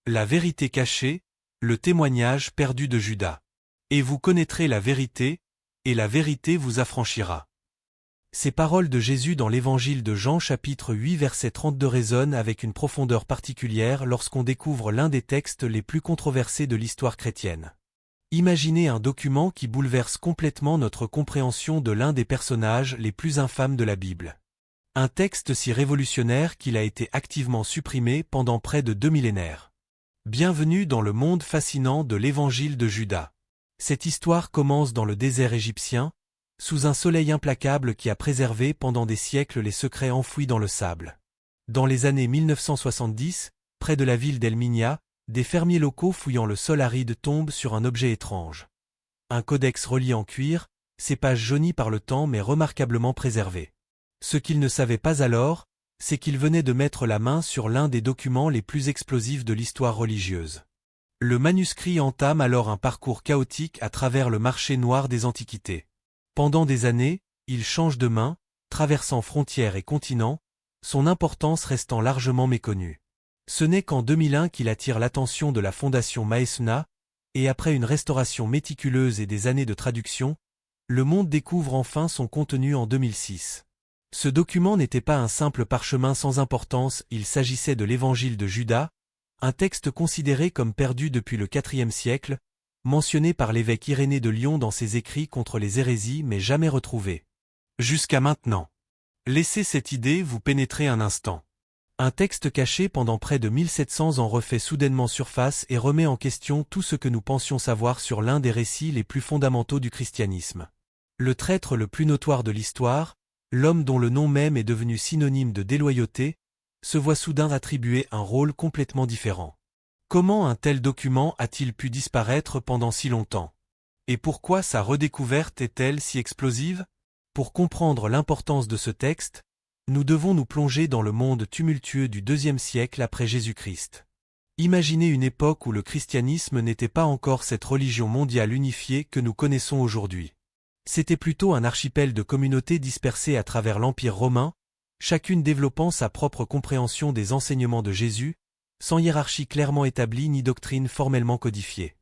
La vérité cachée, le témoignage perdu de Judas. Et vous connaîtrez la vérité, et la vérité vous affranchira. Ces paroles de Jésus dans l'évangile de Jean chapitre 8 verset 32 résonnent avec une profondeur particulière lorsqu'on découvre l'un des textes les plus controversés de l'histoire chrétienne. Imaginez un document qui bouleverse complètement notre compréhension de l'un des personnages les plus infâmes de la Bible. Un texte si révolutionnaire qu'il a été activement supprimé pendant près de 2 millénaires. Bienvenue dans le monde fascinant de l'évangile de Judas. Cette histoire commence dans le désert égyptien, sous un soleil implacable qui a préservé pendant des siècles les secrets enfouis dans le sable. Dans les années 1970, près de la ville d'El Minya, des fermiers locaux fouillant le sol aride tombent sur un objet étrange. Un codex relié en cuir, ses pages jaunies par le temps mais remarquablement préservées. Ce qu'ils ne savaient pas alors, c'est qu'ils venaient de mettre la main sur l'un des documents les plus explosifs de l'histoire religieuse. Le manuscrit entame alors un parcours chaotique à travers le marché noir des antiquités. Pendant des années, il change de main, traversant frontières et continents, son importance restant largement méconnue. Ce n'est qu'en 2001 qu'il attire l'attention de la fondation Maesna, et après une restauration méticuleuse et des années de traduction, le monde découvre enfin son contenu en 2006. Ce document n'était pas un simple parchemin sans importance, il s'agissait de l'évangile de Judas, un texte considéré comme perdu depuis le IVe siècle, mentionné par l'évêque Irénée de Lyon dans ses écrits contre les hérésies mais jamais retrouvé. Jusqu'à maintenant. Laissez cette idée vous pénétrer un instant. Un texte caché pendant près de 1700 ans refait soudainement surface et remet en question tout ce que nous pensions savoir sur l'un des récits les plus fondamentaux du christianisme. Le traître le plus notoire de l'histoire, l'homme dont le nom même est devenu synonyme de déloyauté, se voit soudain attribuer un rôle complètement différent. Comment un tel document a-t-il pu disparaître pendant si longtemps? Et pourquoi sa redécouverte est-elle si explosive? Pour comprendre l'importance de ce texte, nous devons nous plonger dans le monde tumultueux du IIe siècle après Jésus-Christ. Imaginez une époque où le christianisme n'était pas encore cette religion mondiale unifiée que nous connaissons aujourd'hui. C'était plutôt un archipel de communautés dispersées à travers l'Empire romain, chacune développant sa propre compréhension des enseignements de Jésus, sans hiérarchie clairement établie ni doctrine formellement codifiée.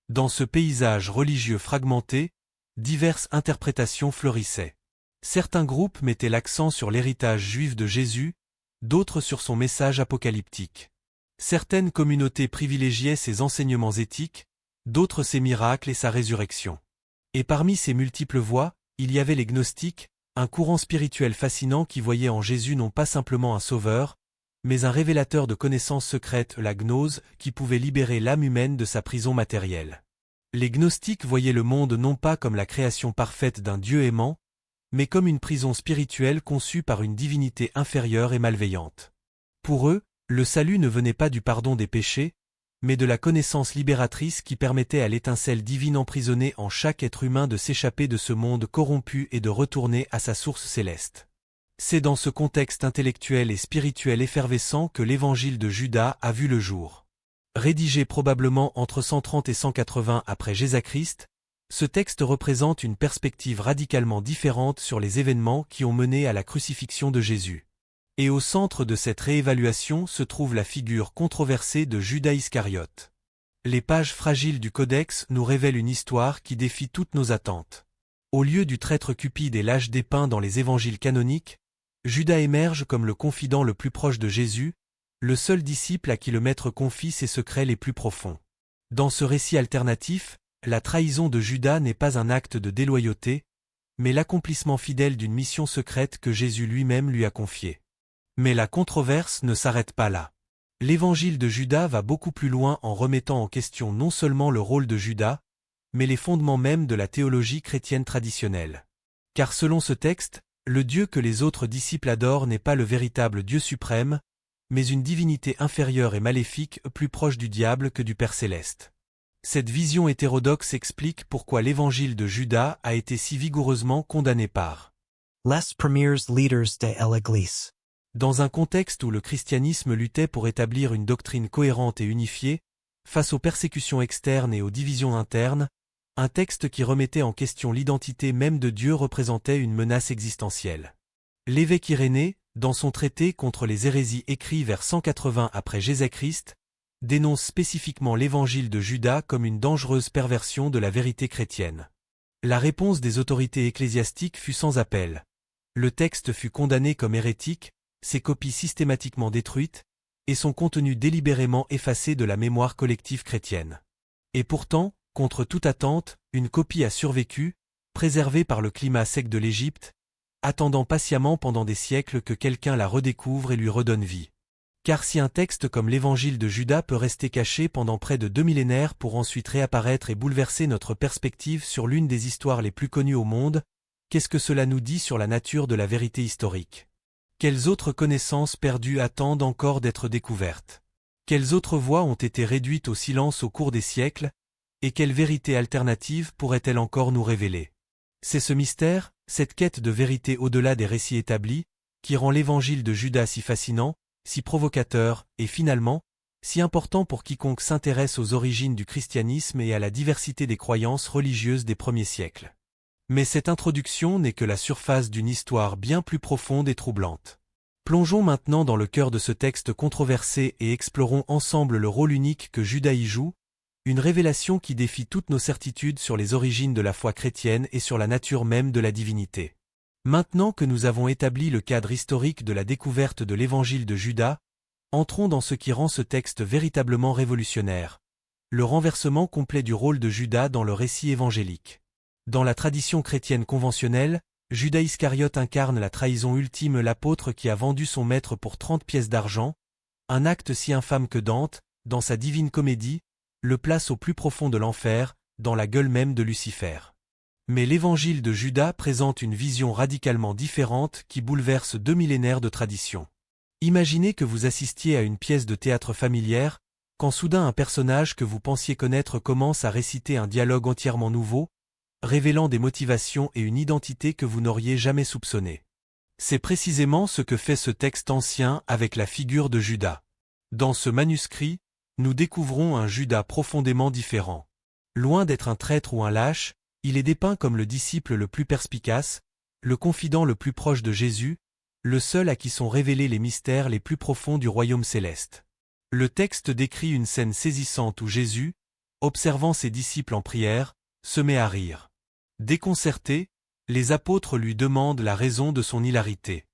Dans ce paysage religieux fragmenté, diverses interprétations fleurissaient. Certains groupes mettaient l'accent sur l'héritage juif de Jésus, d'autres sur son message apocalyptique. Certaines communautés privilégiaient ses enseignements éthiques, d'autres ses miracles et sa résurrection. Et parmi ces multiples voix, il y avait les gnostiques, un courant spirituel fascinant qui voyait en Jésus non pas simplement un sauveur, mais un révélateur de connaissances secrètes, la gnose, qui pouvait libérer l'âme humaine de sa prison matérielle. Les gnostiques voyaient le monde non pas comme la création parfaite d'un Dieu aimant, mais comme une prison spirituelle conçue par une divinité inférieure et malveillante. Pour eux, le salut ne venait pas du pardon des péchés, mais de la connaissance libératrice qui permettait à l'étincelle divine emprisonnée en chaque être humain de s'échapper de ce monde corrompu et de retourner à sa source céleste. C'est dans ce contexte intellectuel et spirituel effervescent que l'évangile de Judas a vu le jour. Rédigé probablement entre 130 et 180 après Jésus-Christ, ce texte représente une perspective radicalement différente sur les événements qui ont mené à la crucifixion de Jésus. Et au centre de cette réévaluation se trouve la figure controversée de Judas Iscariote. Les pages fragiles du codex nous révèlent une histoire qui défie toutes nos attentes. Au lieu du traître cupide et lâche dépeint dans les évangiles canoniques, Judas émerge comme le confident le plus proche de Jésus, le seul disciple à qui le Maître confie ses secrets les plus profonds. Dans ce récit alternatif, la trahison de Judas n'est pas un acte de déloyauté, mais l'accomplissement fidèle d'une mission secrète que Jésus lui-même lui a confiée. Mais la controverse ne s'arrête pas là. L'évangile de Judas va beaucoup plus loin en remettant en question non seulement le rôle de Judas, mais les fondements même de la théologie chrétienne traditionnelle. Car selon ce texte, le Dieu que les autres disciples adorent n'est pas le véritable Dieu suprême, mais une divinité inférieure et maléfique plus proche du diable que du Père céleste. Cette vision hétérodoxe explique pourquoi l'évangile de Judas a été si vigoureusement condamné par les premiers leaders de l'Église. Dans un contexte où le christianisme luttait pour établir une doctrine cohérente et unifiée, face aux persécutions externes et aux divisions internes, un texte qui remettait en question l'identité même de Dieu représentait une menace existentielle. L'évêque Irénée, dans son traité contre les hérésies écrit vers 180 après Jésus-Christ, dénonce spécifiquement l'évangile de Judas comme une dangereuse perversion de la vérité chrétienne. La réponse des autorités ecclésiastiques fut sans appel. Le texte fut condamné comme hérétique, ses copies systématiquement détruites, et son contenu délibérément effacé de la mémoire collective chrétienne. Et pourtant, contre toute attente, une copie a survécu, préservée par le climat sec de l'Égypte, attendant patiemment pendant des siècles que quelqu'un la redécouvre et lui redonne vie. Car si un texte comme l'Évangile de Judas peut rester caché pendant près de 2 millénaires pour ensuite réapparaître et bouleverser notre perspective sur l'une des histoires les plus connues au monde, qu'est-ce que cela nous dit sur la nature de la vérité historique? Quelles autres connaissances perdues attendent encore d'être découvertes? Quelles autres voix ont été réduites au silence au cours des siècles, et quelle vérité alternative pourrait-elle encore nous révéler? C'est ce mystère, cette quête de vérité au-delà des récits établis, qui rend l'Évangile de Judas si fascinant, si provocateur, et finalement, si important pour quiconque s'intéresse aux origines du christianisme et à la diversité des croyances religieuses des premiers siècles. Mais cette introduction n'est que la surface d'une histoire bien plus profonde et troublante. Plongeons maintenant dans le cœur de ce texte controversé et explorons ensemble le rôle unique que Judas y joue, une révélation qui défie toutes nos certitudes sur les origines de la foi chrétienne et sur la nature même de la divinité. Maintenant que nous avons établi le cadre historique de la découverte de l'Évangile de Judas, entrons dans ce qui rend ce texte véritablement révolutionnaire, le renversement complet du rôle de Judas dans le récit évangélique. Dans la tradition chrétienne conventionnelle, Judas Iscariote incarne la trahison ultime, l'apôtre qui a vendu son maître pour 30 pièces d'argent, un acte si infâme que Dante, dans sa Divine Comédie, le place au plus profond de l'enfer, dans la gueule même de Lucifer. Mais l'évangile de Judas présente une vision radicalement différente qui bouleverse 2 millénaires de tradition. Imaginez que vous assistiez à une pièce de théâtre familière, quand soudain un personnage que vous pensiez connaître commence à réciter un dialogue entièrement nouveau, révélant des motivations et une identité que vous n'auriez jamais soupçonnées. C'est précisément ce que fait ce texte ancien avec la figure de Judas. Dans ce manuscrit, nous découvrons un Judas profondément différent. Loin d'être un traître ou un lâche, il est dépeint comme le disciple le plus perspicace, le confident le plus proche de Jésus, le seul à qui sont révélés les mystères les plus profonds du royaume céleste. Le texte décrit une scène saisissante où Jésus, observant ses disciples en prière, se met à rire. Déconcertés, les apôtres lui demandent la raison de son hilarité.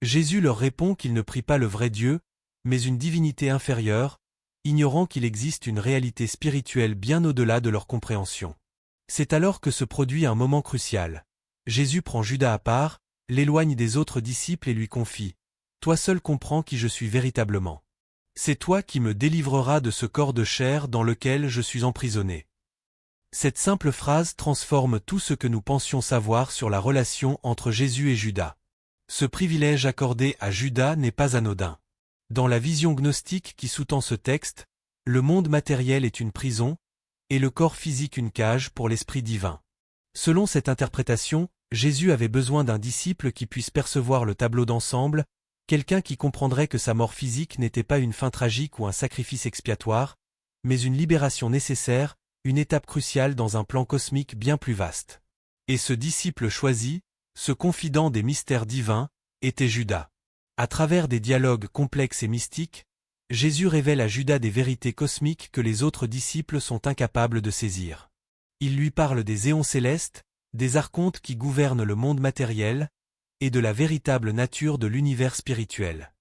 Jésus leur répond qu'il ne prie pas le vrai Dieu, mais une divinité inférieure, ignorant qu'il existe une réalité spirituelle bien au-delà de leur compréhension. C'est alors que se produit un moment crucial. Jésus prend Judas à part, l'éloigne des autres disciples et lui confie « Toi seul comprends qui je suis véritablement. C'est toi qui me délivreras de ce corps de chair dans lequel je suis emprisonné. » Cette simple phrase transforme tout ce que nous pensions savoir sur la relation entre Jésus et Judas. Ce privilège accordé à Judas n'est pas anodin. Dans la vision gnostique qui sous-tend ce texte, le monde matériel est une prison, et le corps physique une cage pour l'esprit divin. Selon cette interprétation, Jésus avait besoin d'un disciple qui puisse percevoir le tableau d'ensemble, quelqu'un qui comprendrait que sa mort physique n'était pas une fin tragique ou un sacrifice expiatoire, mais une libération nécessaire, une étape cruciale dans un plan cosmique bien plus vaste. Et ce disciple choisi, ce confident des mystères divins, était Judas. À travers des dialogues complexes et mystiques, Jésus révèle à Judas des vérités cosmiques que les autres disciples sont incapables de saisir. Il lui parle des éons célestes, des archontes qui gouvernent le monde matériel, et de la véritable nature de l'univers spirituel.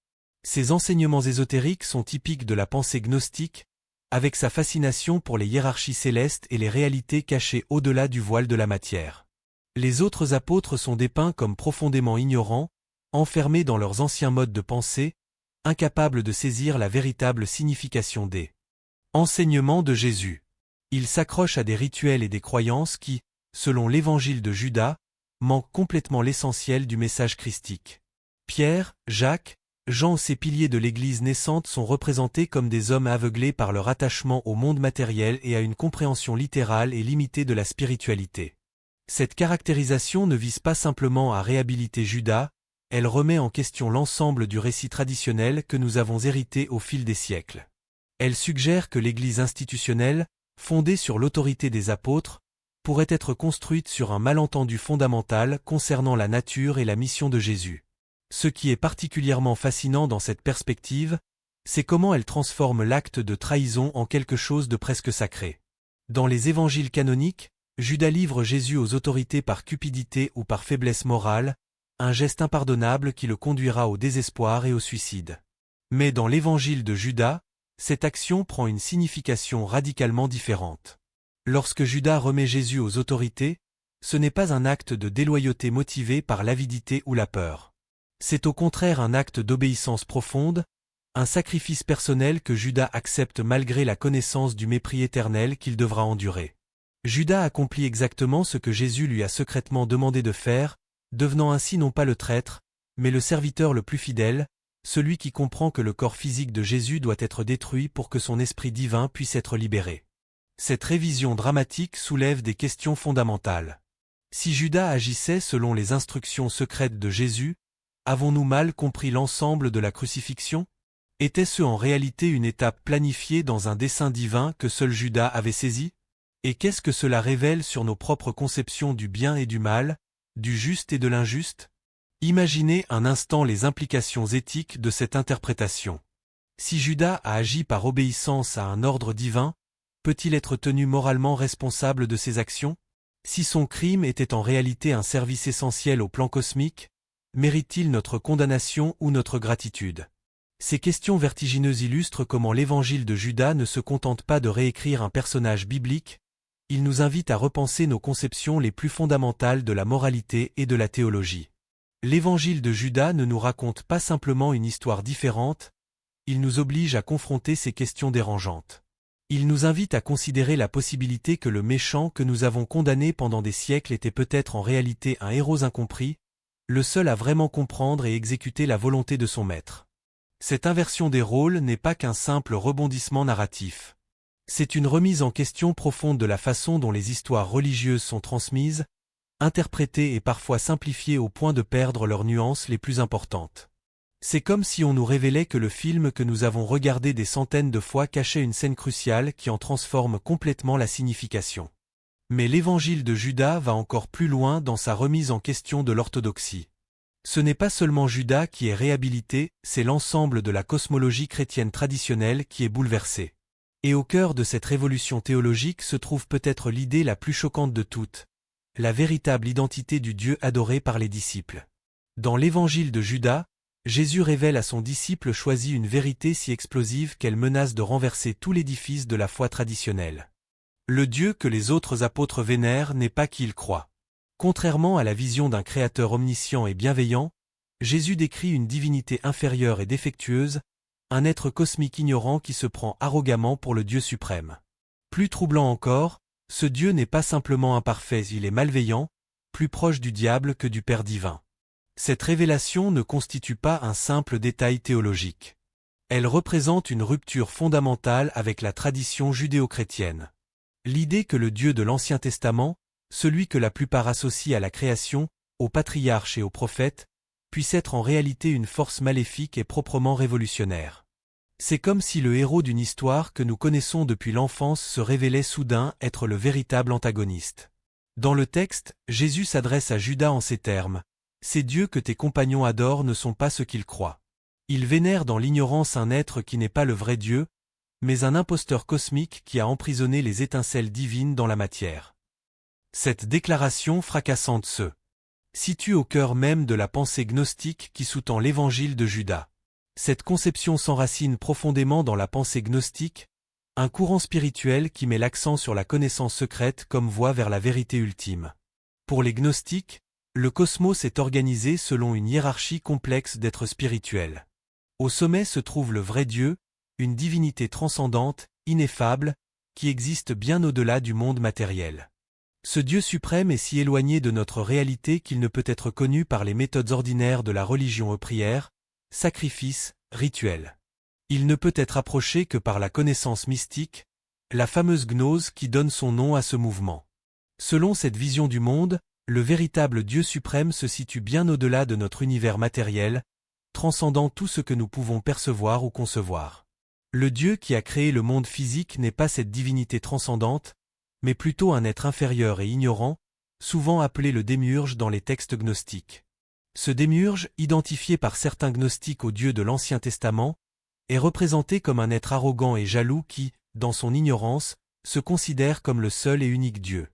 Ces enseignements ésotériques sont typiques de la pensée gnostique, avec sa fascination pour les hiérarchies célestes et les réalités cachées au-delà du voile de la matière. Les autres apôtres sont dépeints comme profondément ignorants, enfermés dans leurs anciens modes de pensée, incapables de saisir la véritable signification des enseignements de Jésus. Ils s'accrochent à des rituels et des croyances qui, selon l'évangile de Judas, manquent complètement l'essentiel du message christique. Pierre, Jacques, Jean, ces piliers de l'Église naissante sont représentés comme des hommes aveuglés par leur attachement au monde matériel et à une compréhension littérale et limitée de la spiritualité. Cette caractérisation ne vise pas simplement à réhabiliter Judas, elle remet en question l'ensemble du récit traditionnel que nous avons hérité au fil des siècles. Elle suggère que l'Église institutionnelle, fondée sur l'autorité des apôtres, pourrait être construite sur un malentendu fondamental concernant la nature et la mission de Jésus. Ce qui est particulièrement fascinant dans cette perspective, C'est comment elle transforme l'acte de trahison en quelque chose de presque sacré. Dans les évangiles canoniques, Judas livre Jésus aux autorités par cupidité ou par faiblesse morale, un geste impardonnable qui le conduira au désespoir et au suicide. Mais dans l'évangile de Judas, cette action prend une signification radicalement différente. Lorsque Judas remet Jésus aux autorités, ce n'est pas un acte de déloyauté motivé par l'avidité ou la peur. C'est au contraire un acte d'obéissance profonde, un sacrifice personnel que Judas accepte malgré la connaissance du mépris éternel qu'il devra endurer. Judas accomplit exactement ce que Jésus lui a secrètement demandé de faire, devenant ainsi non pas le traître, mais le serviteur le plus fidèle, celui qui comprend que le corps physique de Jésus doit être détruit pour que son esprit divin puisse être libéré. Cette révision dramatique soulève des questions fondamentales. Si Judas agissait selon les instructions secrètes de Jésus, avons-nous mal compris l'ensemble de la crucifixion? Était-ce en réalité une étape planifiée dans un dessein divin que seul Judas avait saisi? Et qu'est-ce que cela révèle sur nos propres conceptions du bien et du mal, du juste et de l'injuste? Imaginez un instant les implications éthiques de cette interprétation. Si Judas a agi par obéissance à un ordre divin, peut-il être tenu moralement responsable de ses actions? Si son crime était en réalité un service essentiel au plan cosmique, mérite-t-il notre condamnation ou notre gratitude? Ces questions vertigineuses illustrent comment l'évangile de Judas ne se contente pas de réécrire un personnage biblique, il nous invite à repenser nos conceptions les plus fondamentales de la moralité et de la théologie. L'évangile de Judas ne nous raconte pas simplement une histoire différente, il nous oblige à confronter ces questions dérangeantes. Il nous invite à considérer la possibilité que le méchant que nous avons condamné pendant des siècles était peut-être en réalité un héros incompris, le seul à vraiment comprendre et exécuter la volonté de son maître. Cette inversion des rôles n'est pas qu'un simple rebondissement narratif. C'est une remise en question profonde de la façon dont les histoires religieuses sont transmises, interprétées et parfois simplifiées au point de perdre leurs nuances les plus importantes. C'est comme si on nous révélait que le film que nous avons regardé des centaines de fois cachait une scène cruciale qui en transforme complètement la signification. Mais l'évangile de Judas va encore plus loin dans sa remise en question de l'orthodoxie. Ce n'est pas seulement Judas qui est réhabilité, c'est l'ensemble de la cosmologie chrétienne traditionnelle qui est bouleversée. Et au cœur de cette révolution théologique se trouve peut-être l'idée la plus choquante de toutes, la véritable identité du Dieu adoré par les disciples. Dans l'évangile de Judas, Jésus révèle à son disciple choisi une vérité si explosive qu'elle menace de renverser tout l'édifice de la foi traditionnelle. Le Dieu que les autres apôtres vénèrent n'est pas qui ils croient. Contrairement à la vision d'un créateur omniscient et bienveillant, Jésus décrit une divinité inférieure et défectueuse, un être cosmique ignorant qui se prend arrogamment pour le Dieu suprême. Plus troublant encore, ce Dieu n'est pas simplement imparfait, il est malveillant, plus proche du diable que du Père divin. Cette révélation ne constitue pas un simple détail théologique. Elle représente une rupture fondamentale avec la tradition judéo-chrétienne. L'idée que le Dieu de l'Ancien Testament, celui que la plupart associent à la création, aux patriarches et aux prophètes, puisse être en réalité une force maléfique et proprement révolutionnaire. C'est comme si le héros d'une histoire que nous connaissons depuis l'enfance se révélait soudain être le véritable antagoniste. Dans le texte, Jésus s'adresse à Judas en ces termes. Ces dieux que tes compagnons adorent ne sont pas ce qu'ils croient. Ils vénèrent dans l'ignorance un être qui n'est pas le vrai Dieu, mais un imposteur cosmique qui a emprisonné les étincelles divines dans la matière. Cette déclaration fracassante se situe au cœur même de la pensée gnostique qui sous-tend l'évangile de Judas. Cette conception s'enracine profondément dans la pensée gnostique, un courant spirituel qui met l'accent sur la connaissance secrète comme voie vers la vérité ultime. Pour les gnostiques, le cosmos est organisé selon une hiérarchie complexe d'êtres spirituels. Au sommet se trouve le vrai Dieu, une divinité transcendante, ineffable, qui existe bien au-delà du monde matériel. Ce Dieu suprême est si éloigné de notre réalité qu'il ne peut être connu par les méthodes ordinaires de la religion aux prières, sacrifices, rituels. Il ne peut être approché que par la connaissance mystique, la fameuse gnose qui donne son nom à ce mouvement. Selon cette vision du monde, le véritable Dieu suprême se situe bien au-delà de notre univers matériel, transcendant tout ce que nous pouvons percevoir ou concevoir. Le Dieu qui a créé le monde physique n'est pas cette divinité transcendante, mais plutôt un être inférieur et ignorant, souvent appelé le démiurge dans les textes gnostiques. Ce démiurge, identifié par certains gnostiques au Dieu de l'Ancien Testament, est représenté comme un être arrogant et jaloux qui, dans son ignorance, se considère comme le seul et unique Dieu.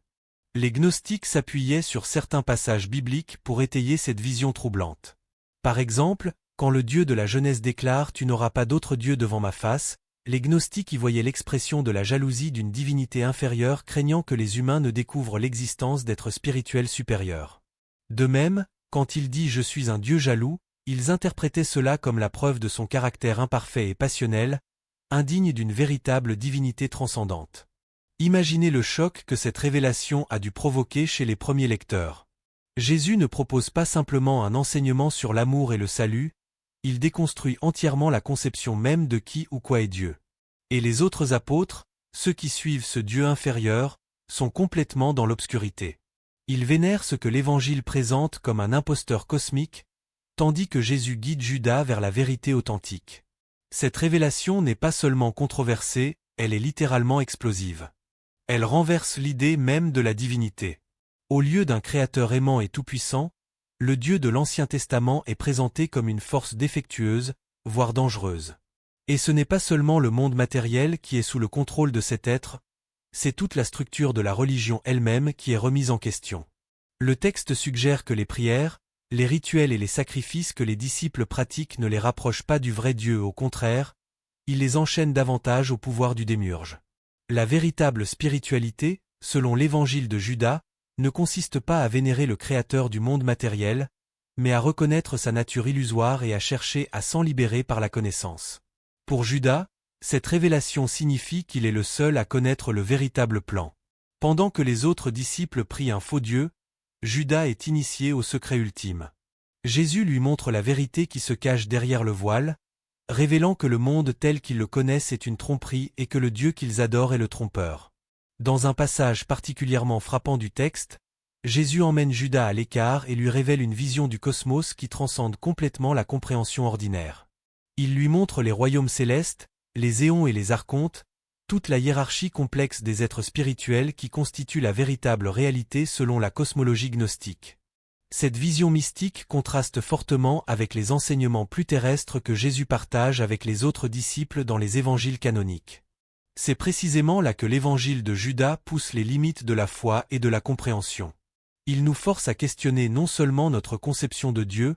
Les gnostiques s'appuyaient sur certains passages bibliques pour étayer cette vision troublante. Par exemple, quand le Dieu de la Genèse déclare « Tu n'auras pas d'autre Dieu devant ma face », les gnostiques y voyaient l'expression de la jalousie d'une divinité inférieure craignant que les humains ne découvrent l'existence d'êtres spirituels supérieurs. De même, quand il dit « Je suis un Dieu jaloux », ils interprétaient cela comme la preuve de son caractère imparfait et passionnel, indigne d'une véritable divinité transcendante. Imaginez le choc que cette révélation a dû provoquer chez les premiers lecteurs. Jésus ne propose pas simplement un enseignement sur l'amour et le salut, il déconstruit entièrement la conception même de qui ou quoi est Dieu. Et les autres apôtres, ceux qui suivent ce Dieu inférieur, sont complètement dans l'obscurité. Ils vénèrent ce que l'Évangile présente comme un imposteur cosmique, tandis que Jésus guide Judas vers la vérité authentique. Cette révélation n'est pas seulement controversée, elle est littéralement explosive. Elle renverse l'idée même de la divinité. Au lieu d'un créateur aimant et tout-puissant, le Dieu de l'Ancien Testament est présenté comme une force défectueuse, voire dangereuse. Et ce n'est pas seulement le monde matériel qui est sous le contrôle de cet être, c'est toute la structure de la religion elle-même qui est remise en question. Le texte suggère que les prières, les rituels et les sacrifices que les disciples pratiquent ne les rapprochent pas du vrai Dieu, au contraire, ils les enchaînent davantage au pouvoir du démiurge. La véritable spiritualité, selon l'Évangile de Judas, ne consiste pas à vénérer le Créateur du monde matériel, mais à reconnaître sa nature illusoire et à chercher à s'en libérer par la connaissance. Pour Judas, cette révélation signifie qu'il est le seul à connaître le véritable plan. Pendant que les autres disciples prient un faux Dieu, Judas est initié au secret ultime. Jésus lui montre la vérité qui se cache derrière le voile, révélant que le monde tel qu'ils le connaissent est une tromperie et que le Dieu qu'ils adorent est le trompeur. Dans un passage particulièrement frappant du texte, Jésus emmène Judas à l'écart et lui révèle une vision du cosmos qui transcende complètement la compréhension ordinaire. Il lui montre les royaumes célestes, les éons et les archontes, toute la hiérarchie complexe des êtres spirituels qui constituent la véritable réalité selon la cosmologie gnostique. Cette vision mystique contraste fortement avec les enseignements plus terrestres que Jésus partage avec les autres disciples dans les évangiles canoniques. C'est précisément là que l'évangile de Judas pousse les limites de la foi et de la compréhension. Il nous force à questionner non seulement notre conception de Dieu,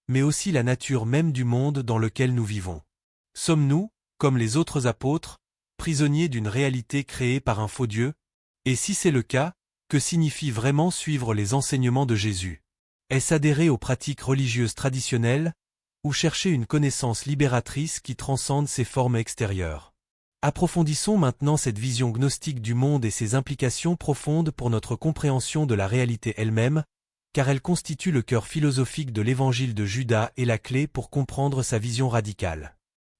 mais aussi la nature même du monde dans lequel nous vivons. Sommes-nous, comme les autres apôtres, prisonniers d'une réalité créée par un faux Dieu? Et si c'est le cas, que signifie vraiment suivre les enseignements de Jésus? Est-ce adhérer aux pratiques religieuses traditionnelles, ou chercher une connaissance libératrice qui transcende ses formes extérieures? Approfondissons maintenant cette vision gnostique du monde et ses implications profondes pour notre compréhension de la réalité elle-même, car elle constitue le cœur philosophique de l'évangile de Judas et la clé pour comprendre sa vision radicale.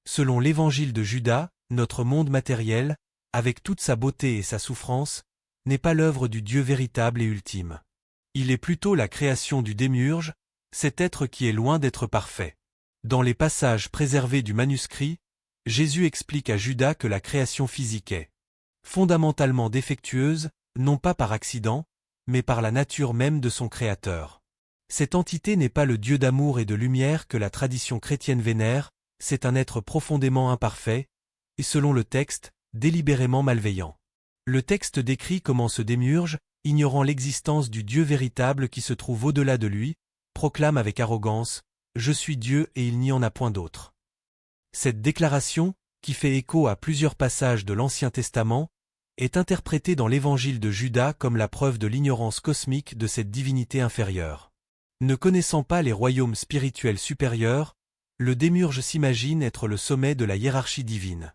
Selon l'évangile de Judas, notre monde matériel, avec toute sa beauté et sa souffrance, n'est pas l'œuvre du Dieu véritable et ultime. Il est plutôt la création du démiurge, cet être qui est loin d'être parfait. Dans les passages préservés du manuscrit, Jésus explique à Judas que la création physique est fondamentalement défectueuse, non pas par accident, mais par la nature même de son Créateur. Cette entité n'est pas le Dieu d'amour et de lumière que la tradition chrétienne vénère, c'est un être profondément imparfait, et selon le texte, délibérément malveillant. Le texte décrit comment ce démiurge, ignorant l'existence du Dieu véritable qui se trouve au-delà de lui, proclame avec arrogance « Je suis Dieu et il n'y en a point d'autre ». Cette déclaration, qui fait écho à plusieurs passages de l'Ancien Testament, est interprétée dans l'évangile de Judas comme la preuve de l'ignorance cosmique de cette divinité inférieure. Ne connaissant pas les royaumes spirituels supérieurs, le démiurge s'imagine être le sommet de la hiérarchie divine.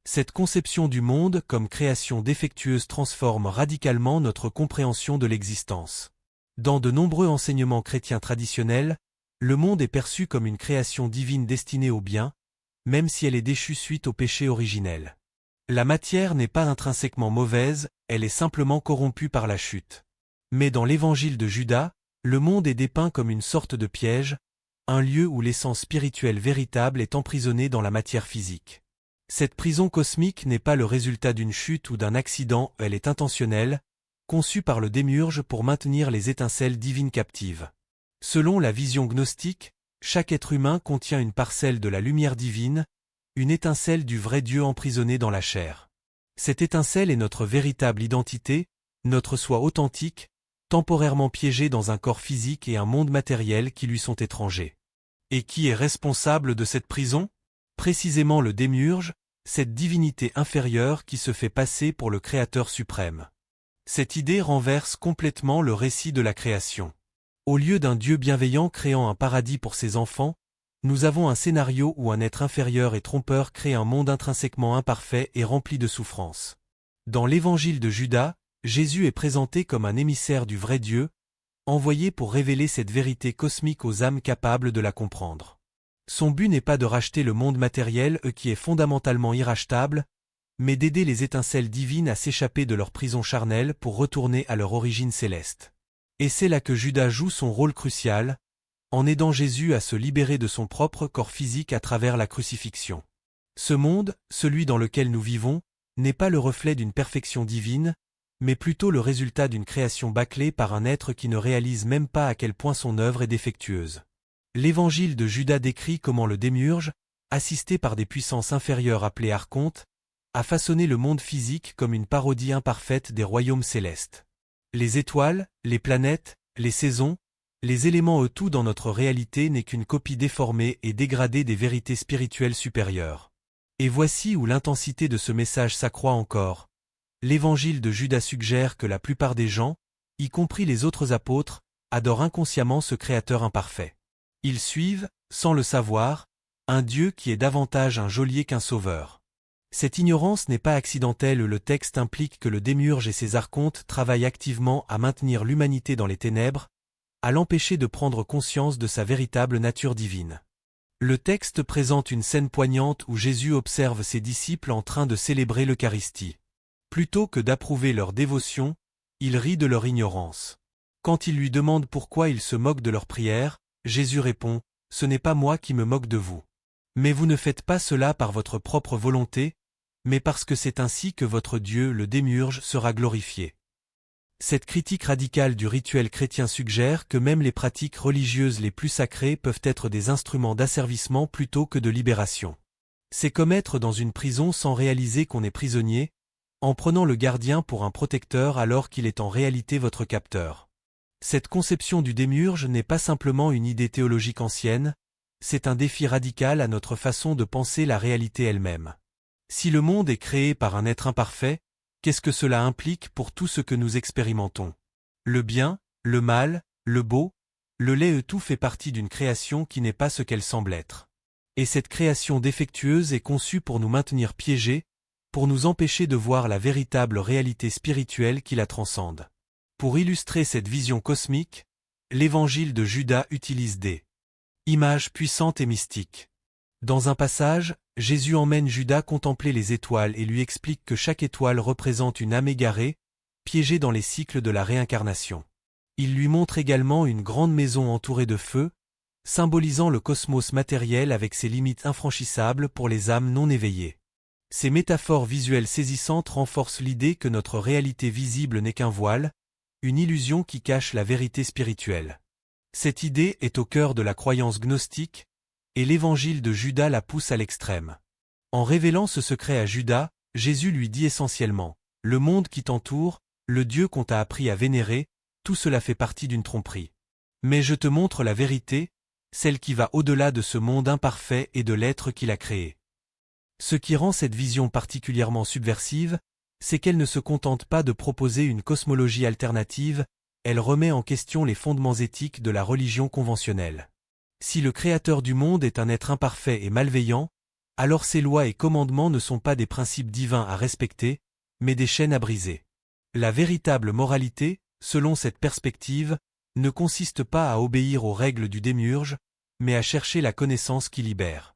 Cette conception du monde comme création défectueuse transforme radicalement notre compréhension de l'existence. Dans de nombreux enseignements chrétiens traditionnels, le monde est perçu comme une création divine destinée au bien, même si elle est déchue suite au péché originel. La matière n'est pas intrinsèquement mauvaise, elle est simplement corrompue par la chute. Mais dans l'évangile de Judas, le monde est dépeint comme une sorte de piège, un lieu où l'essence spirituelle véritable est emprisonnée dans la matière physique. Cette prison cosmique n'est pas le résultat d'une chute ou d'un accident, elle est intentionnelle, conçue par le démiurge pour maintenir les étincelles divines captives. Selon la vision gnostique, chaque être humain contient une parcelle de la lumière divine, une étincelle du vrai Dieu emprisonnée dans la chair. Cette étincelle est notre véritable identité, notre soi authentique, temporairement piégé dans un corps physique et un monde matériel qui lui sont étrangers. Et qui est responsable de cette prison? Précisément le démiurge, cette divinité inférieure qui se fait passer pour le Créateur suprême. Cette idée renverse complètement le récit de la création. Au lieu d'un Dieu bienveillant créant un paradis pour ses enfants, nous avons un scénario où un être inférieur et trompeur crée un monde intrinsèquement imparfait et rempli de souffrances. Dans l'évangile de Judas, Jésus est présenté comme un émissaire du vrai Dieu, envoyé pour révéler cette vérité cosmique aux âmes capables de la comprendre. Son but n'est pas de racheter le monde matériel qui est fondamentalement irrachetable, mais d'aider les étincelles divines à s'échapper de leur prison charnelle pour retourner à leur origine céleste. Et c'est là que Judas joue son rôle crucial, en aidant Jésus à se libérer de son propre corps physique à travers la crucifixion. Ce monde, celui dans lequel nous vivons, n'est pas le reflet d'une perfection divine, mais plutôt le résultat d'une création bâclée par un être qui ne réalise même pas à quel point son œuvre est défectueuse. L'évangile de Judas décrit comment le démiurge, assisté par des puissances inférieures appelées archontes, a façonné le monde physique comme une parodie imparfaite des royaumes célestes. Les étoiles, les planètes, les saisons, les éléments tout dans notre réalité n'est qu'une copie déformée et dégradée des vérités spirituelles supérieures. Et voici où l'intensité de ce message s'accroît encore. L'évangile de Judas suggère que la plupart des gens, y compris les autres apôtres, adorent inconsciemment ce Créateur imparfait. Ils suivent, sans le savoir, un Dieu qui est davantage un geôlier qu'un sauveur. Cette ignorance n'est pas accidentelle, le texte implique que le démiurge et ses archontes travaillent activement à maintenir l'humanité dans les ténèbres, à l'empêcher de prendre conscience de sa véritable nature divine. Le texte présente une scène poignante où Jésus observe ses disciples en train de célébrer l'Eucharistie. Plutôt que d'approuver leur dévotion, il rit de leur ignorance. Quand ils lui demandent pourquoi ils se moquent de leur prière, Jésus répond « Ce n'est pas moi qui me moque de vous. Mais vous ne faites pas cela par votre propre volonté, mais parce que c'est ainsi que votre Dieu, le démiurge, sera glorifié. » Cette critique radicale du rituel chrétien suggère que même les pratiques religieuses les plus sacrées peuvent être des instruments d'asservissement plutôt que de libération. C'est comme être dans une prison sans réaliser qu'on est prisonnier, en prenant le gardien pour un protecteur alors qu'il est en réalité votre capteur. Cette conception du démiurge n'est pas simplement une idée théologique ancienne, c'est un défi radical à notre façon de penser la réalité elle-même. Si le monde est créé par un être imparfait, qu'est-ce que cela implique pour tout ce que nous expérimentons? Le bien, le mal, le beau, le laid, tout fait partie d'une création qui n'est pas ce qu'elle semble être. Et cette création défectueuse est conçue pour nous maintenir piégés, pour nous empêcher de voir la véritable réalité spirituelle qui la transcende. Pour illustrer cette vision cosmique, l'évangile de Judas utilise des images puissantes et mystiques. Dans un passage, Jésus emmène Judas contempler les étoiles et lui explique que chaque étoile représente une âme égarée, piégée dans les cycles de la réincarnation. Il lui montre également une grande maison entourée de feu, symbolisant le cosmos matériel avec ses limites infranchissables pour les âmes non éveillées. Ces métaphores visuelles saisissantes renforcent l'idée que notre réalité visible n'est qu'un voile, une illusion qui cache la vérité spirituelle. Cette idée est au cœur de la croyance gnostique, et l'évangile de Judas la pousse à l'extrême. En révélant ce secret à Judas, Jésus lui dit essentiellement « Le monde qui t'entoure, le Dieu qu'on t'a appris à vénérer, tout cela fait partie d'une tromperie. Mais je te montre la vérité, celle qui va au-delà de ce monde imparfait et de l'être qu'il a créé. » Ce qui rend cette vision particulièrement subversive, c'est qu'elle ne se contente pas de proposer une cosmologie alternative, elle remet en question les fondements éthiques de la religion conventionnelle. Si le Créateur du monde est un être imparfait et malveillant, alors ses lois et commandements ne sont pas des principes divins à respecter, mais des chaînes à briser. La véritable moralité, selon cette perspective, ne consiste pas à obéir aux règles du démiurge, mais à chercher la connaissance qui libère.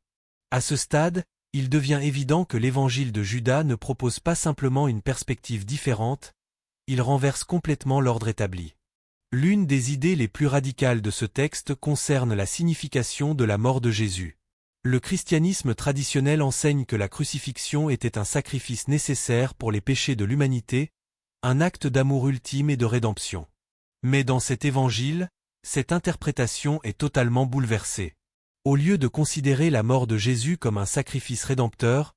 À ce stade, il devient évident que l'évangile de Judas ne propose pas simplement une perspective différente, il renverse complètement l'ordre établi. L'une des idées les plus radicales de ce texte concerne la signification de la mort de Jésus. Le christianisme traditionnel enseigne que la crucifixion était un sacrifice nécessaire pour les péchés de l'humanité, un acte d'amour ultime et de rédemption. Mais dans cet évangile, cette interprétation est totalement bouleversée. Au lieu de considérer la mort de Jésus comme un sacrifice rédempteur,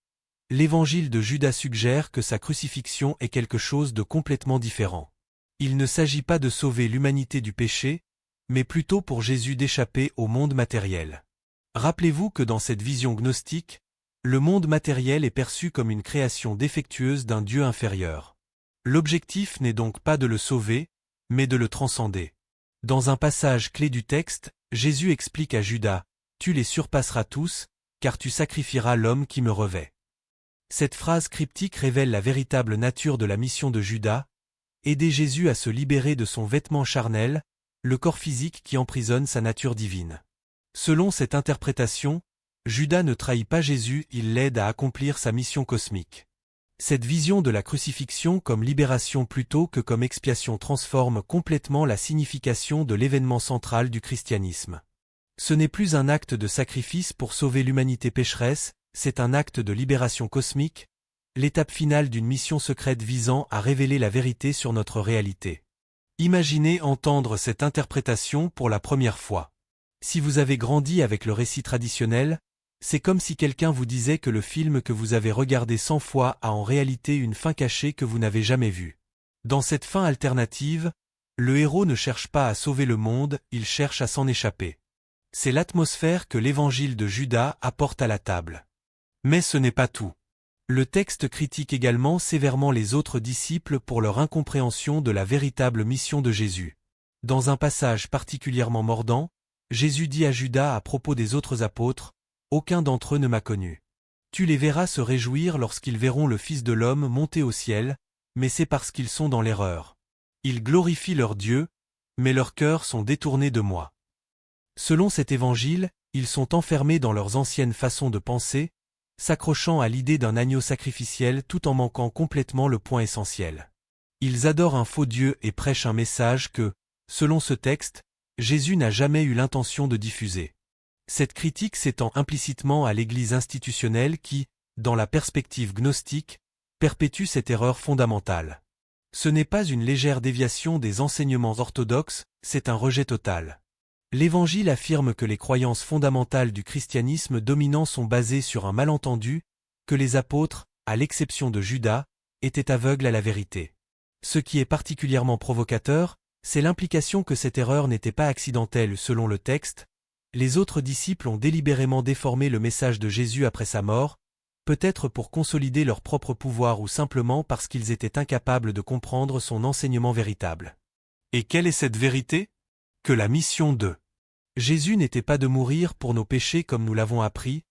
l'évangile de Judas suggère que sa crucifixion est quelque chose de complètement différent. Il ne s'agit pas de sauver l'humanité du péché, mais plutôt pour Jésus d'échapper au monde matériel. Rappelez-vous que dans cette vision gnostique, le monde matériel est perçu comme une création défectueuse d'un Dieu inférieur. L'objectif n'est donc pas de le sauver, mais de le transcender. Dans un passage clé du texte, Jésus explique à Judas, « Tu les surpasseras tous, car tu sacrifieras l'homme qui me revêt. » Cette phrase cryptique révèle la véritable nature de la mission de Judas, aider Jésus à se libérer de son vêtement charnel, le corps physique qui emprisonne sa nature divine. Selon cette interprétation, Judas ne trahit pas Jésus, il l'aide à accomplir sa mission cosmique. Cette vision de la crucifixion comme libération plutôt que comme expiation transforme complètement la signification de l'événement central du christianisme. Ce n'est plus un acte de sacrifice pour sauver l'humanité pécheresse, c'est un acte de libération cosmique, l'étape finale d'une mission secrète visant à révéler la vérité sur notre réalité. Imaginez entendre cette interprétation pour la première fois. Si vous avez grandi avec le récit traditionnel, c'est comme si quelqu'un vous disait que le film que vous avez regardé 100 fois a en réalité une fin cachée que vous n'avez jamais vue. Dans cette fin alternative, le héros ne cherche pas à sauver le monde, il cherche à s'en échapper. C'est l'atmosphère que l'évangile de Judas apporte à la table. Mais ce n'est pas tout. Le texte critique également sévèrement les autres disciples pour leur incompréhension de la véritable mission de Jésus. Dans un passage particulièrement mordant, Jésus dit à Judas à propos des autres apôtres, « Aucun d'entre eux ne m'a connu. Tu les verras se réjouir lorsqu'ils verront le Fils de l'homme monter au ciel, mais c'est parce qu'ils sont dans l'erreur. Ils glorifient leur Dieu, mais leurs cœurs sont détournés de moi. » Selon cet évangile, ils sont enfermés dans leurs anciennes façons de penser, s'accrochant à l'idée d'un agneau sacrificiel tout en manquant complètement le point essentiel. Ils adorent un faux Dieu et prêchent un message que, selon ce texte, Jésus n'a jamais eu l'intention de diffuser. Cette critique s'étend implicitement à l'Église institutionnelle qui, dans la perspective gnostique, perpétue cette erreur fondamentale. Ce n'est pas une légère déviation des enseignements orthodoxes, c'est un rejet total. L'Évangile affirme que les croyances fondamentales du christianisme dominant sont basées sur un malentendu, que les apôtres, à l'exception de Judas, étaient aveugles à la vérité. Ce qui est particulièrement provocateur, c'est l'implication que cette erreur n'était pas accidentelle selon le texte. Les autres disciples ont délibérément déformé le message de Jésus après sa mort, peut-être pour consolider leur propre pouvoir ou simplement parce qu'ils étaient incapables de comprendre son enseignement véritable. Et quelle est cette vérité ? Que la mission de Jésus n'était pas de mourir pour nos péchés comme nous l'avons appris,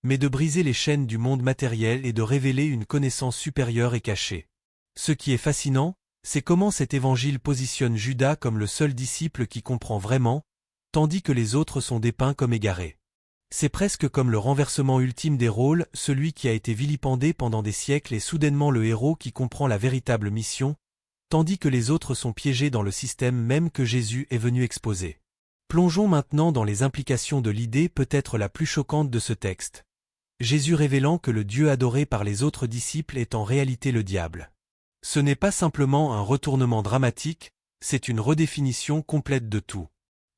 mais de briser les chaînes du monde matériel et de révéler une connaissance supérieure et cachée. Ce qui est fascinant, c'est comment cet évangile positionne Judas comme le seul disciple qui comprend vraiment, tandis que les autres sont dépeints comme égarés. C'est presque comme le renversement ultime des rôles, celui qui a été vilipendé pendant des siècles est soudainement le héros qui comprend la véritable mission, tandis que les autres sont piégés dans le système même que Jésus est venu exposer. Plongeons maintenant dans les implications de l'idée peut-être la plus choquante de ce texte. Jésus révélant que le Dieu adoré par les autres disciples est en réalité le diable. Ce n'est pas simplement un retournement dramatique, c'est une redéfinition complète de tout.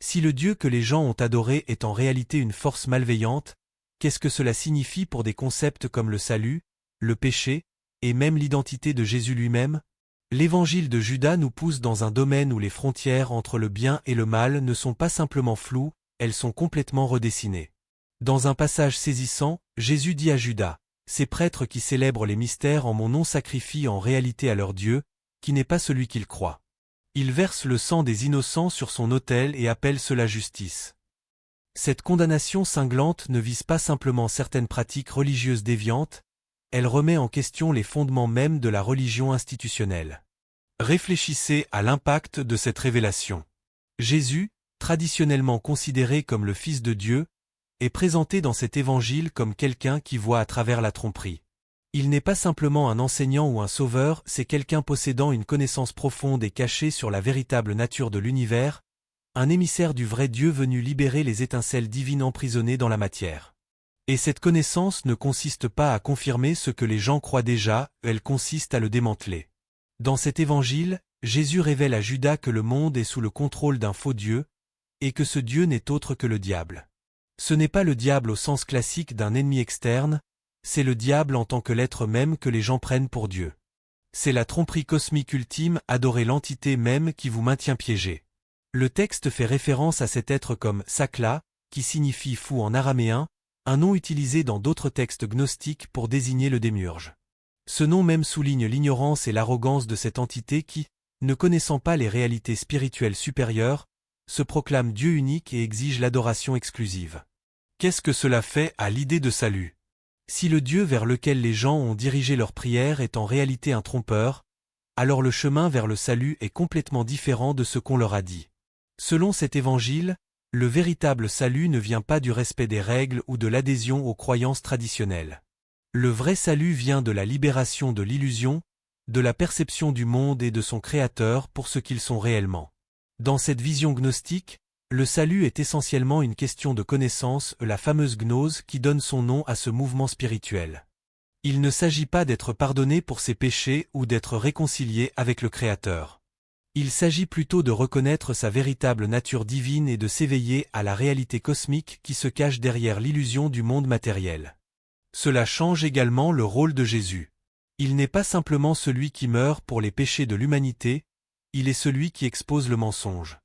Si le Dieu que les gens ont adoré est en réalité une force malveillante, qu'est-ce que cela signifie pour des concepts comme le salut, le péché, et même l'identité de Jésus lui-même ? L'évangile de Judas nous pousse dans un domaine où les frontières entre le bien et le mal ne sont pas simplement floues, elles sont complètement redessinées. Dans un passage saisissant, Jésus dit à Judas, « Ces prêtres qui célèbrent les mystères en mon nom sacrifient en réalité à leur Dieu, qui n'est pas celui qu'ils croient. Ils versent le sang des innocents sur son autel et appellent cela justice. » Cette condamnation cinglante ne vise pas simplement certaines pratiques religieuses déviantes, elle remet en question les fondements mêmes de la religion institutionnelle. Réfléchissez à l'impact de cette révélation. Jésus, traditionnellement considéré comme le Fils de Dieu, est présenté dans cet évangile comme quelqu'un qui voit à travers la tromperie. Il n'est pas simplement un enseignant ou un sauveur, c'est quelqu'un possédant une connaissance profonde et cachée sur la véritable nature de l'univers, un émissaire du vrai Dieu venu libérer les étincelles divines emprisonnées dans la matière. Et cette connaissance ne consiste pas à confirmer ce que les gens croient déjà, elle consiste à le démanteler. Dans cet évangile, Jésus révèle à Judas que le monde est sous le contrôle d'un faux Dieu, et que ce Dieu n'est autre que le diable. Ce n'est pas le diable au sens classique d'un ennemi externe, c'est le diable en tant que l'être même que les gens prennent pour Dieu. C'est la tromperie cosmique ultime, adorer l'entité même qui vous maintient piégé. Le texte fait référence à cet être comme Sakla, qui signifie fou en araméen, un nom utilisé dans d'autres textes gnostiques pour désigner le démiurge. Ce nom même souligne l'ignorance et l'arrogance de cette entité qui, ne connaissant pas les réalités spirituelles supérieures, se proclame Dieu unique et exige l'adoration exclusive. Qu'est-ce que cela fait à l'idée de salut? Si le Dieu vers lequel les gens ont dirigé leurs prières est en réalité un trompeur, alors le chemin vers le salut est complètement différent de ce qu'on leur a dit. Selon cet évangile, le véritable salut ne vient pas du respect des règles ou de l'adhésion aux croyances traditionnelles. Le vrai salut vient de la libération de l'illusion, de la perception du monde et de son créateur pour ce qu'ils sont réellement. Dans cette vision gnostique, le salut est essentiellement une question de connaissance, la fameuse gnose qui donne son nom à ce mouvement spirituel. Il ne s'agit pas d'être pardonné pour ses péchés ou d'être réconcilié avec le Créateur. Il s'agit plutôt de reconnaître sa véritable nature divine et de s'éveiller à la réalité cosmique qui se cache derrière l'illusion du monde matériel. Cela change également le rôle de Jésus. Il n'est pas simplement celui qui meurt pour les péchés de l'humanité, il est celui qui expose le mensonge.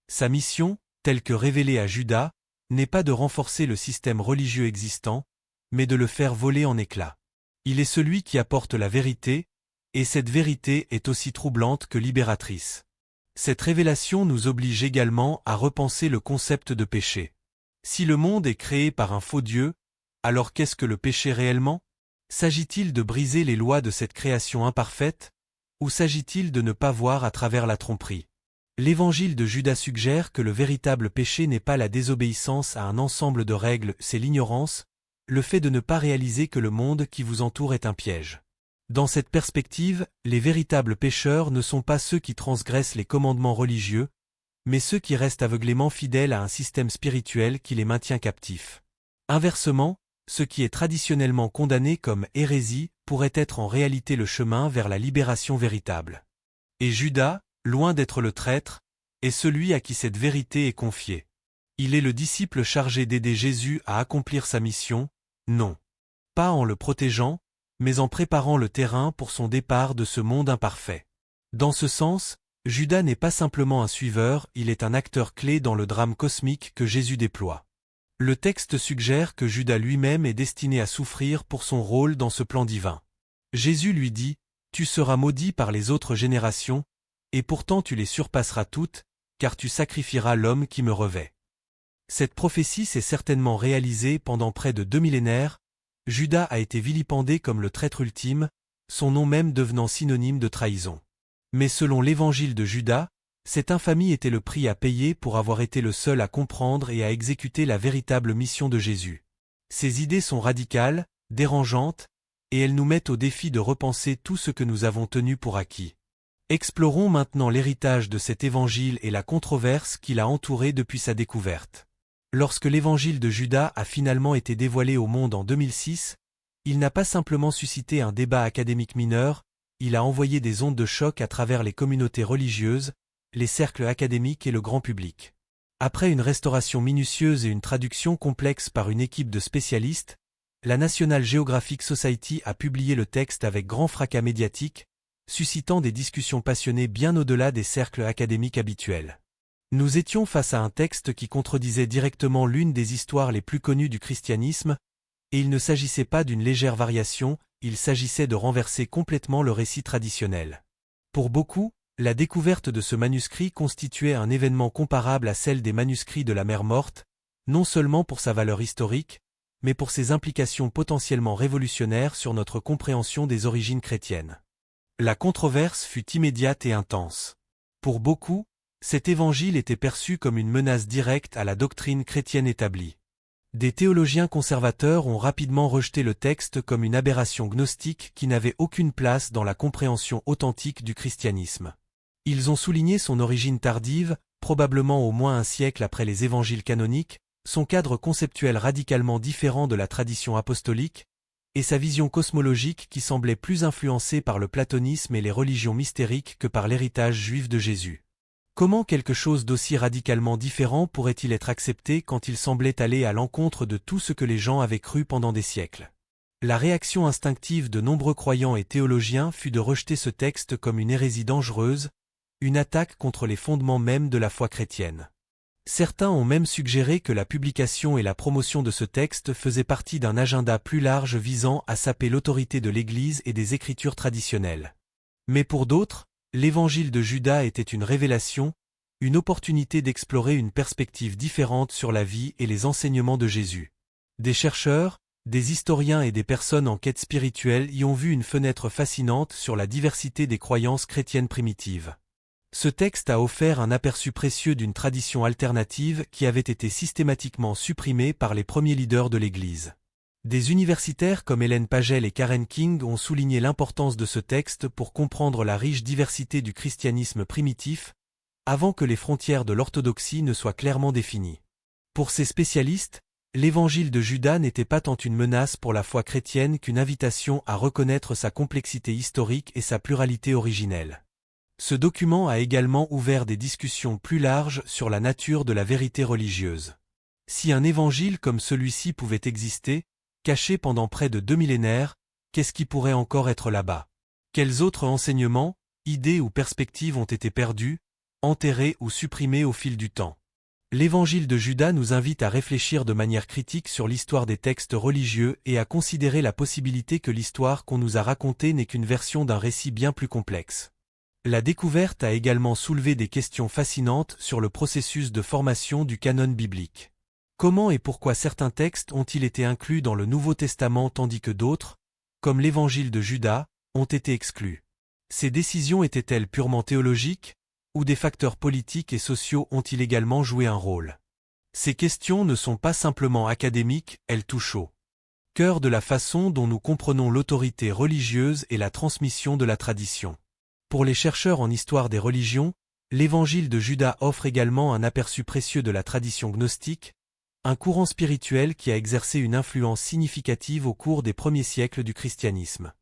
Sa mission, telle que révélée à Judas, n'est pas de renforcer le système religieux existant, mais de le faire voler en éclats. Il est celui qui apporte la vérité, et cette vérité est aussi troublante que libératrice. Cette révélation nous oblige également à repenser le concept de péché. Si le monde est créé par un faux Dieu, alors qu'est-ce que le péché réellement? S'agit-il de briser les lois de cette création imparfaite, ou s'agit-il de ne pas voir à travers la tromperie? L'évangile de Judas suggère que le véritable péché n'est pas la désobéissance à un ensemble de règles, c'est l'ignorance, le fait de ne pas réaliser que le monde qui vous entoure est un piège. Dans cette perspective, les véritables pécheurs ne sont pas ceux qui transgressent les commandements religieux, mais ceux qui restent aveuglément fidèles à un système spirituel qui les maintient captifs. Inversement, ce qui est traditionnellement condamné comme hérésie pourrait être en réalité le chemin vers la libération véritable. Et Judas, loin d'être le traître, est celui à qui cette vérité est confiée. Il est le disciple chargé d'aider Jésus à accomplir sa mission, non pas en le protégeant, mais en préparant le terrain pour son départ de ce monde imparfait. Dans ce sens, Judas n'est pas simplement un suiveur, il est un acteur clé dans le drame cosmique que Jésus déploie. Le texte suggère que Judas lui-même est destiné à souffrir pour son rôle dans ce plan divin. Jésus lui dit, « Tu seras maudit par les autres générations, et pourtant tu les surpasseras toutes, car tu sacrifieras l'homme qui me revêt. » Cette prophétie s'est certainement réalisée pendant près de 2 millénaires. Judas a été vilipendé comme le traître ultime, son nom même devenant synonyme de trahison. Mais selon l'évangile de Judas, cette infamie était le prix à payer pour avoir été le seul à comprendre et à exécuter la véritable mission de Jésus. Ces idées sont radicales, dérangeantes, et elles nous mettent au défi de repenser tout ce que nous avons tenu pour acquis. Explorons maintenant l'héritage de cet évangile et la controverse qui l'a entouré depuis sa découverte. Lorsque l'évangile de Judas a finalement été dévoilé au monde en 2006, il n'a pas simplement suscité un débat académique mineur, il a envoyé des ondes de choc à travers les communautés religieuses, les cercles académiques et le grand public. Après une restauration minutieuse et une traduction complexe par une équipe de spécialistes, la National Geographic Society a publié le texte avec grand fracas médiatique, suscitant des discussions passionnées bien au-delà des cercles académiques habituels. Nous étions face à un texte qui contredisait directement l'une des histoires les plus connues du christianisme, et il ne s'agissait pas d'une légère variation, il s'agissait de renverser complètement le récit traditionnel. Pour beaucoup, la découverte de ce manuscrit constituait un événement comparable à celle des manuscrits de la Mer Morte, non seulement pour sa valeur historique, mais pour ses implications potentiellement révolutionnaires sur notre compréhension des origines chrétiennes. La controverse fut immédiate et intense. Pour beaucoup, cet évangile était perçu comme une menace directe à la doctrine chrétienne établie. Des théologiens conservateurs ont rapidement rejeté le texte comme une aberration gnostique qui n'avait aucune place dans la compréhension authentique du christianisme. Ils ont souligné son origine tardive, probablement au moins un siècle après les évangiles canoniques, son cadre conceptuel radicalement différent de la tradition apostolique, et sa vision cosmologique qui semblait plus influencée par le platonisme et les religions mystériques que par l'héritage juif de Jésus. Comment quelque chose d'aussi radicalement différent pourrait-il être accepté quand il semblait aller à l'encontre de tout ce que les gens avaient cru pendant des siècles? La réaction instinctive de nombreux croyants et théologiens fut de rejeter ce texte comme une hérésie dangereuse, une attaque contre les fondements mêmes de la foi chrétienne. Certains ont même suggéré que la publication et la promotion de ce texte faisaient partie d'un agenda plus large visant à saper l'autorité de l'Église et des Écritures traditionnelles. Mais pour d'autres, l'Évangile de Judas était une révélation, une opportunité d'explorer une perspective différente sur la vie et les enseignements de Jésus. Des chercheurs, des historiens et des personnes en quête spirituelle y ont vu une fenêtre fascinante sur la diversité des croyances chrétiennes primitives. Ce texte a offert un aperçu précieux d'une tradition alternative qui avait été systématiquement supprimée par les premiers leaders de l'Église. Des universitaires comme Ellen Pagel et Karen King ont souligné l'importance de ce texte pour comprendre la riche diversité du christianisme primitif, avant que les frontières de l'orthodoxie ne soient clairement définies. Pour ces spécialistes, l'Évangile de Judas n'était pas tant une menace pour la foi chrétienne qu'une invitation à reconnaître sa complexité historique et sa pluralité originelle. Ce document a également ouvert des discussions plus larges sur la nature de la vérité religieuse. Si un évangile comme celui-ci pouvait exister, caché pendant près de 2 millénaires, qu'est-ce qui pourrait encore être là-bas? Quels autres enseignements, idées ou perspectives ont été perdus, enterrés ou supprimés au fil du temps? L'Évangile de Judas nous invite à réfléchir de manière critique sur l'histoire des textes religieux et à considérer la possibilité que l'histoire qu'on nous a racontée n'est qu'une version d'un récit bien plus complexe. La découverte a également soulevé des questions fascinantes sur le processus de formation du canon biblique. Comment et pourquoi certains textes ont-ils été inclus dans le Nouveau Testament tandis que d'autres, comme l'Évangile de Judas, ont été exclus? Ces décisions étaient-elles purement théologiques, ou des facteurs politiques et sociaux ont-ils également joué un rôle? Ces questions ne sont pas simplement académiques, elles touchent au cœur de la façon dont nous comprenons l'autorité religieuse et la transmission de la tradition. Pour les chercheurs en histoire des religions, l'Évangile de Judas offre également un aperçu précieux de la tradition gnostique, un courant spirituel qui a exercé une influence significative au cours des premiers siècles du christianisme.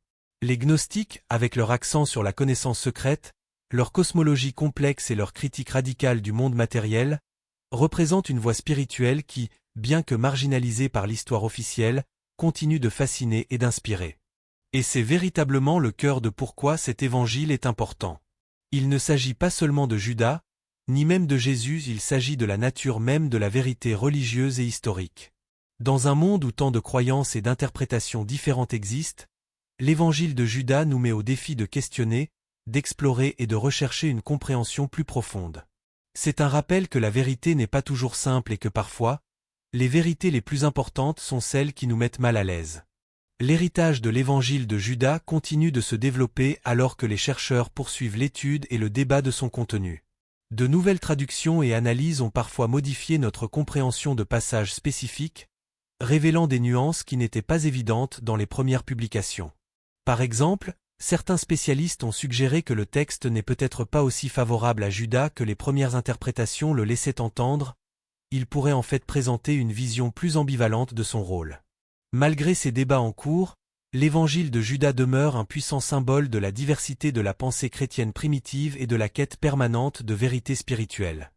Les gnostiques, avec leur accent sur la connaissance secrète, leur cosmologie complexe et leur critique radicale du monde matériel, représentent une voie spirituelle qui, bien que marginalisée par l'histoire officielle, continue de fasciner et d'inspirer. Et c'est véritablement le cœur de pourquoi cet évangile est important. Il ne s'agit pas seulement de Judas, ni même de Jésus, il s'agit de la nature même de la vérité religieuse et historique. Dans un monde où tant de croyances et d'interprétations différentes existent, l'évangile de Judas nous met au défi de questionner, d'explorer et de rechercher une compréhension plus profonde. C'est un rappel que la vérité n'est pas toujours simple et que parfois, les vérités les plus importantes sont celles qui nous mettent mal à l'aise. L'héritage de l'évangile de Judas continue de se développer alors que les chercheurs poursuivent l'étude et le débat de son contenu. De nouvelles traductions et analyses ont parfois modifié notre compréhension de passages spécifiques, révélant des nuances qui n'étaient pas évidentes dans les premières publications. Par exemple, certains spécialistes ont suggéré que le texte n'est peut-être pas aussi favorable à Judas que les premières interprétations le laissaient entendre, il pourrait en fait présenter une vision plus ambivalente de son rôle. Malgré ces débats en cours, l'évangile de Judas demeure un puissant symbole de la diversité de la pensée chrétienne primitive et de la quête permanente de vérité spirituelle.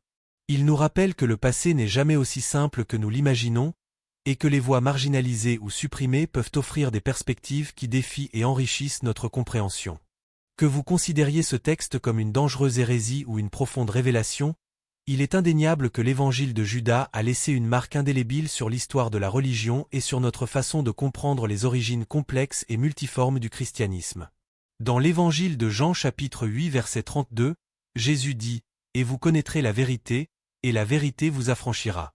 Il nous rappelle que le passé n'est jamais aussi simple que nous l'imaginons, et que les voies marginalisées ou supprimées peuvent offrir des perspectives qui défient et enrichissent notre compréhension. Que vous considériez ce texte comme une dangereuse hérésie ou une profonde révélation, il est indéniable que l'évangile de Judas a laissé une marque indélébile sur l'histoire de la religion et sur notre façon de comprendre les origines complexes et multiformes du christianisme. Dans l'évangile de Jean chapitre 8 verset 32, Jésus dit « Et vous connaîtrez la vérité, et la vérité vous affranchira ».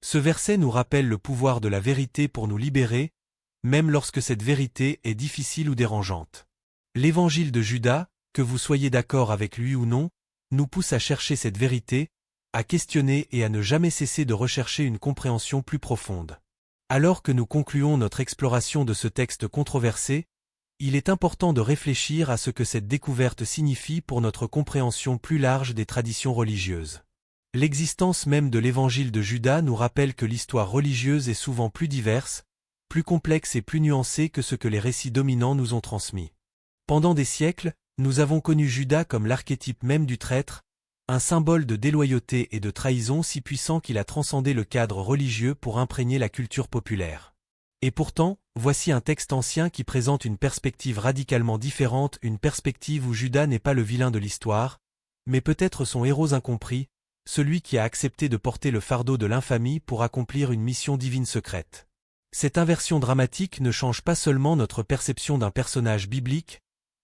Ce verset nous rappelle le pouvoir de la vérité pour nous libérer, même lorsque cette vérité est difficile ou dérangeante. L'évangile de Judas, que vous soyez d'accord avec lui ou non, nous pousse à chercher cette vérité, à questionner et à ne jamais cesser de rechercher une compréhension plus profonde. Alors que nous concluons notre exploration de ce texte controversé, il est important de réfléchir à ce que cette découverte signifie pour notre compréhension plus large des traditions religieuses. L'existence même de l'évangile de Judas nous rappelle que l'histoire religieuse est souvent plus diverse, plus complexe et plus nuancée que ce que les récits dominants nous ont transmis. Pendant des siècles, nous avons connu Judas comme l'archétype même du traître, Un symbole de déloyauté et de trahison si puissant qu'il a transcendé le cadre religieux pour imprégner la culture populaire. Et pourtant, voici un texte ancien qui présente une perspective radicalement différente, une perspective où Judas n'est pas le vilain de l'histoire, mais peut-être son héros incompris, celui qui a accepté de porter le fardeau de l'infamie pour accomplir une mission divine secrète. Cette inversion dramatique ne change pas seulement notre perception d'un personnage biblique,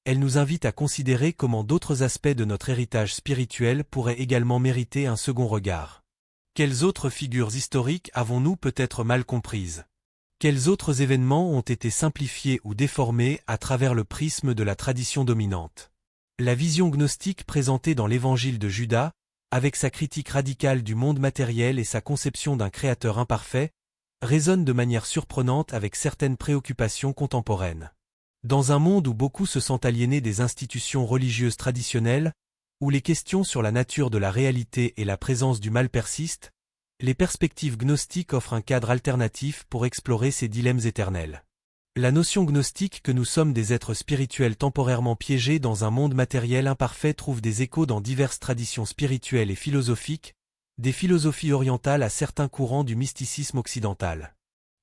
elle nous invite à considérer comment d'autres aspects de notre héritage spirituel pourraient également mériter un second regard. Quelles autres figures historiques avons-nous peut-être mal comprises ? Quels autres événements ont été simplifiés ou déformés à travers le prisme de la tradition dominante ? La vision gnostique présentée dans l'évangile de Judas, avec sa critique radicale du monde matériel et sa conception d'un créateur imparfait, résonne de manière surprenante avec certaines préoccupations contemporaines. Dans un monde où beaucoup se sentent aliénés des institutions religieuses traditionnelles, où les questions sur la nature de la réalité et la présence du mal persistent, les perspectives gnostiques offrent un cadre alternatif pour explorer ces dilemmes éternels. La notion gnostique que nous sommes des êtres spirituels temporairement piégés dans un monde matériel imparfait trouve des échos dans diverses traditions spirituelles et philosophiques, des philosophies orientales à certains courants du mysticisme occidental.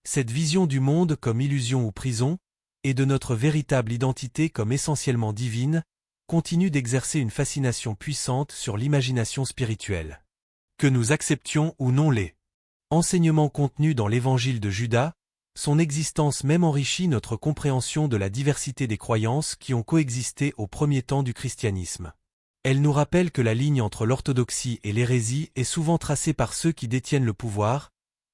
Cette vision du monde comme illusion ou prison, et de notre véritable identité comme essentiellement divine, continue d'exercer une fascination puissante sur l'imagination spirituelle. Que nous acceptions ou non les enseignements contenus dans l'évangile de Judas, son existence même enrichit notre compréhension de la diversité des croyances qui ont coexisté au premier temps du christianisme. Elle nous rappelle que la ligne entre l'orthodoxie et l'hérésie est souvent tracée par ceux qui détiennent le pouvoir,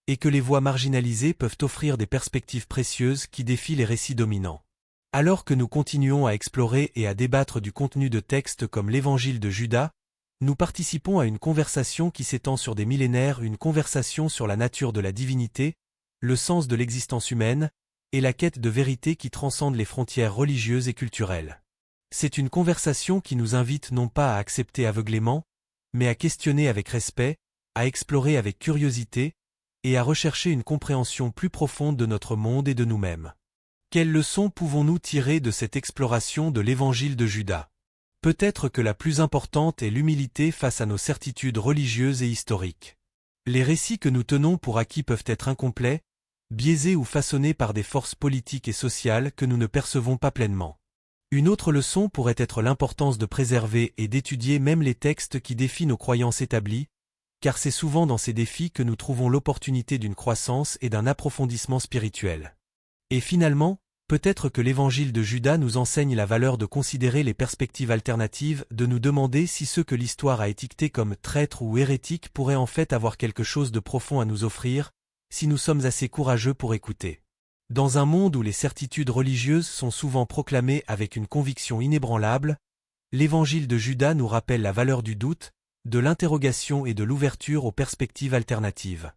et que les voix marginalisées peuvent offrir des perspectives précieuses qui défient les récits dominants. Alors que nous continuons à explorer et à débattre du contenu de textes comme l'évangile de Judas, nous participons à une conversation qui s'étend sur des millénaires, une conversation sur la nature de la divinité, le sens de l'existence humaine, et la quête de vérité qui transcende les frontières religieuses et culturelles. C'est une conversation qui nous invite non pas à accepter aveuglément, mais à questionner avec respect, à explorer avec curiosité, et à rechercher une compréhension plus profonde de notre monde et de nous-mêmes. Quelles leçons pouvons-nous tirer de cette exploration de l'évangile de Judas ? Peut-être que la plus importante est l'humilité face à nos certitudes religieuses et historiques. Les récits que nous tenons pour acquis peuvent être incomplets, biaisés ou façonnés par des forces politiques et sociales que nous ne percevons pas pleinement. Une autre leçon pourrait être l'importance de préserver et d'étudier même les textes qui défient nos croyances établies, car c'est souvent dans ces défis que nous trouvons l'opportunité d'une croissance et d'un approfondissement spirituel. Et finalement, peut-être que l'évangile de Judas nous enseigne la valeur de considérer les perspectives alternatives, de nous demander si ceux que l'histoire a étiquetés comme traîtres ou hérétiques pourraient en fait avoir quelque chose de profond à nous offrir, si nous sommes assez courageux pour écouter. Dans un monde où les certitudes religieuses sont souvent proclamées avec une conviction inébranlable, l'évangile de Judas nous rappelle la valeur du doute, de l'interrogation et de l'ouverture aux perspectives alternatives.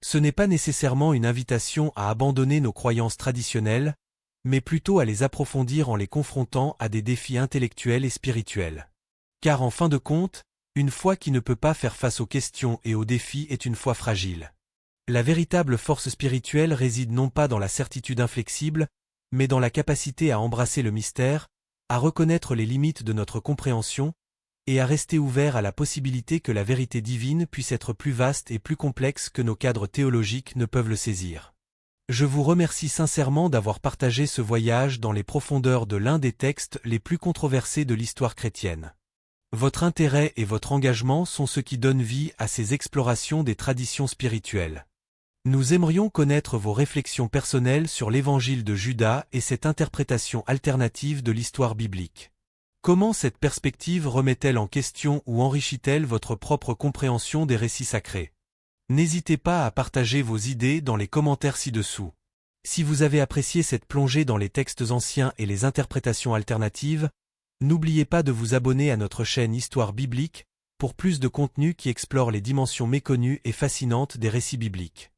Ce n'est pas nécessairement une invitation à abandonner nos croyances traditionnelles, mais plutôt à les approfondir en les confrontant à des défis intellectuels et spirituels. Car en fin de compte, une foi qui ne peut pas faire face aux questions et aux défis est une foi fragile. La véritable force spirituelle réside non pas dans la certitude inflexible, mais dans la capacité à embrasser le mystère, à reconnaître les limites de notre compréhension, et à rester ouvert à la possibilité que la vérité divine puisse être plus vaste et plus complexe que nos cadres théologiques ne peuvent le saisir. Je vous remercie sincèrement d'avoir partagé ce voyage dans les profondeurs de l'un des textes les plus controversés de l'histoire chrétienne. Votre intérêt et votre engagement sont ce qui donne vie à ces explorations des traditions spirituelles. Nous aimerions connaître vos réflexions personnelles sur l'évangile de Judas et cette interprétation alternative de l'histoire biblique. Comment cette perspective remet-elle en question ou enrichit-elle votre propre compréhension des récits sacrés ? N'hésitez pas à partager vos idées dans les commentaires ci-dessous. Si vous avez apprécié cette plongée dans les textes anciens et les interprétations alternatives, n'oubliez pas de vous abonner à notre chaîne Histoire biblique pour plus de contenu qui explore les dimensions méconnues et fascinantes des récits bibliques.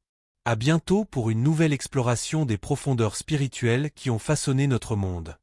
À bientôt pour une nouvelle exploration des profondeurs spirituelles qui ont façonné notre monde.